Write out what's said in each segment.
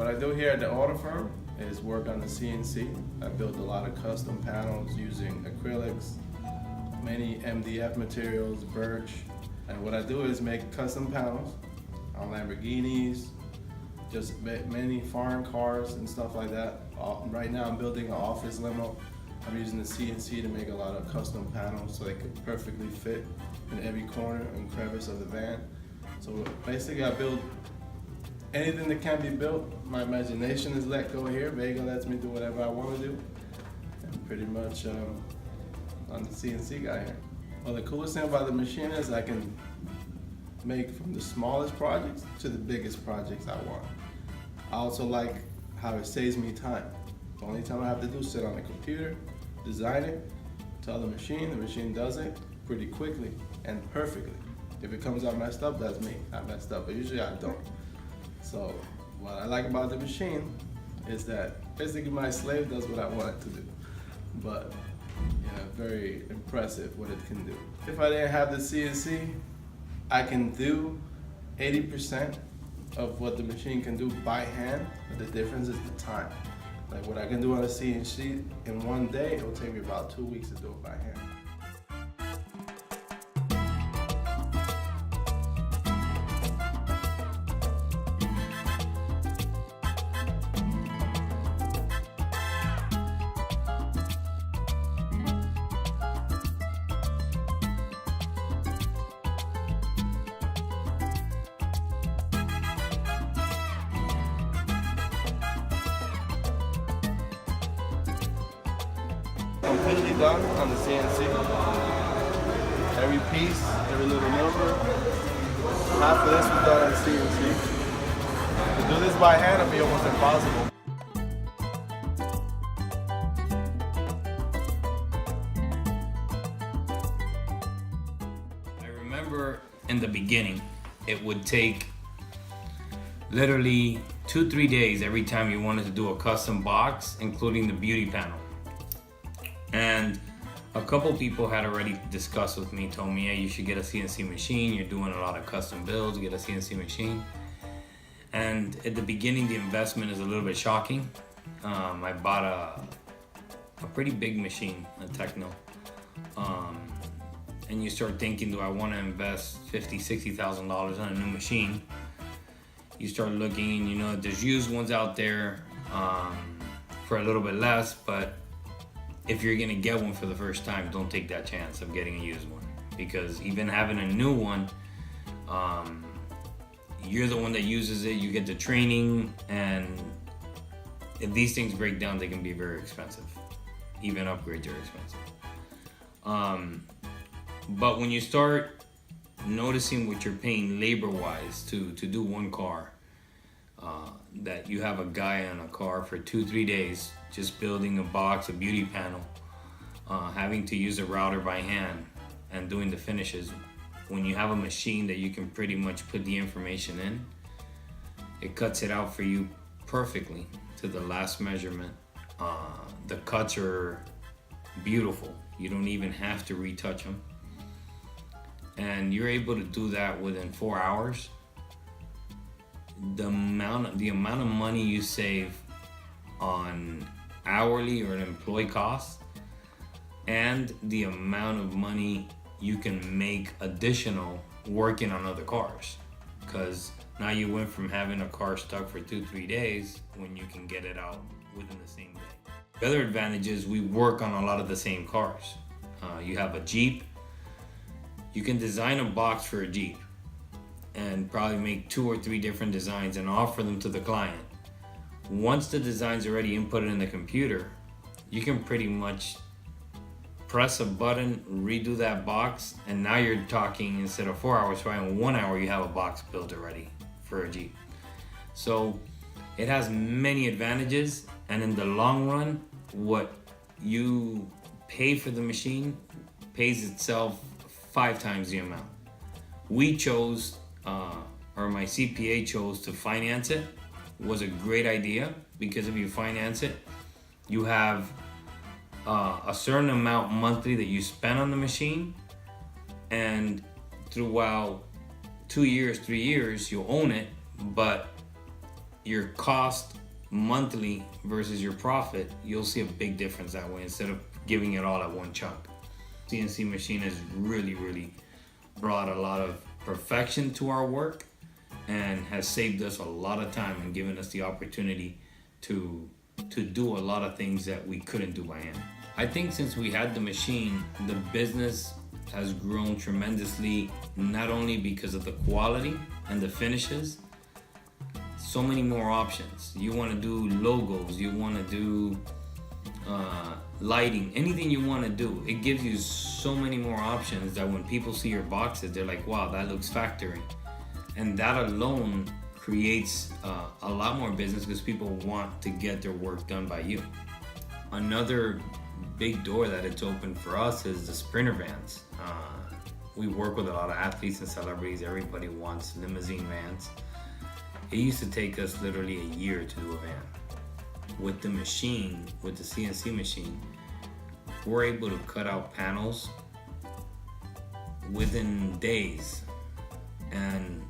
What I do here at the auto firm is work on the CNC. I build a lot of custom panels using acrylics, many MDF materials, birch. And what I do is make custom panels on Lamborghinis, just many foreign cars and stuff like that. Right now I'm building an office limo. I'm using the CNC to make a lot of custom panels so they could perfectly fit in every corner and crevice of the van. So basically I build anything that can be built. My imagination is let go here. Vega lets me do whatever I want to do. And pretty much I'm the CNC guy here. Well, the coolest thing about the machine is I can make from the smallest projects to the biggest projects I want. I also like how it saves me time. The only time I have to do is sit on the computer, design it, tell the machine does it pretty quickly and perfectly. If it comes out messed up, that's me. I messed up, but usually I don't. So what I like about the machine is that basically my slave does what I want it to do. But yeah, very impressive what it can do. If I didn't have the CNC, I can do 80% of what the machine can do by hand, but the difference is the time. Like what I can do on a CNC in one day, it'll take me about 2 weeks to do it by hand. Completely done on the CNC. Every piece, every little number. Half of this was done on the CNC. To do this by hand would be almost impossible. I remember in the beginning, it would take literally 2-3 days every time you wanted to do a custom box, including the beauty panel. And a couple people had already discussed with me, told me, hey, you should get a CNC machine. You're doing a lot of custom builds, get a CNC machine. And at the beginning, the investment is a little bit shocking. I bought a pretty big machine, a Techno. And you start thinking, do I want to invest $50,000, $60,000 on a new machine? You start looking, you know, there's used ones out there for a little bit less, but if you're gonna get one for the first time, don't take that chance of getting a used one, because even having a new one, you're the one that uses it, you get the training, and if these things break down, they can be very expensive. Even upgrades are expensive. But when you start noticing what you're paying labor-wise to do one car, that you have a guy on a car for 2-3 days just building a box, a beauty panel, having to use a router by hand and doing the finishes. When you have a machine that you can pretty much put the information in, it cuts it out for you perfectly to the last measurement. The cuts are beautiful. You don't even have to retouch them. And you're able to do that within 4 hours. The amount of money you save on hourly or an employee cost, and the amount of money you can make additional working on other cars, because now you went from having a car stuck for 2-3 days when you can get it out within the same day. The other advantage is we work on a lot of the same cars. You have a Jeep, you can design a box for a Jeep and probably make 2 or 3 different designs and offer them to the client. Once the design's already inputted in the computer, you can pretty much press a button, redo that box, and now you're talking, instead of 4 hours, probably in 1 hour you have a box built already for a Jeep. So it has many advantages, and in the long run, what you pay for the machine pays itself 5 times the amount. We chose, or my CPA chose to finance it. Was a great idea, because if you finance it, you have a certain amount monthly that you spend on the machine, and throughout 2 years, 3 years, you'll own it, but your cost monthly versus your profit, you'll see a big difference that way instead of giving it all at one chunk. CNC machine has really brought a lot of perfection to our work and has saved us a lot of time and given us the opportunity to do a lot of things that we couldn't do by hand. I think since we had the machine, the business has grown tremendously, not only because of the quality and the finishes, so many more options. You want to do logos, you want to do lighting, anything you want to do. It gives you so many more options that when people see your boxes, they're like, wow, that looks factory. And that alone creates a lot more business because people want to get their work done by you. Another big door that it's opened for us is the Sprinter vans. We work with a lot of athletes and celebrities. Everybody wants limousine vans. It used to take us literally a year to do a van. With the machine, with the CNC machine, we're able to cut out panels within days. And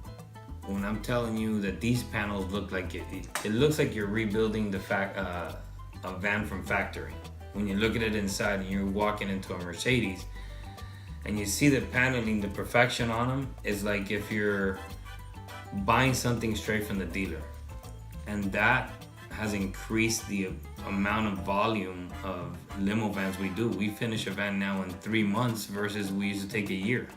when I'm telling you that these panels look like it looks like you're rebuilding a van from factory. When you look at it inside and you're walking into a Mercedes and you see the paneling, the perfection on them, is like if you're buying something straight from the dealer. And that has increased the amount of volume of limo vans we do. We finish a van now in 3 months versus we used to take a year.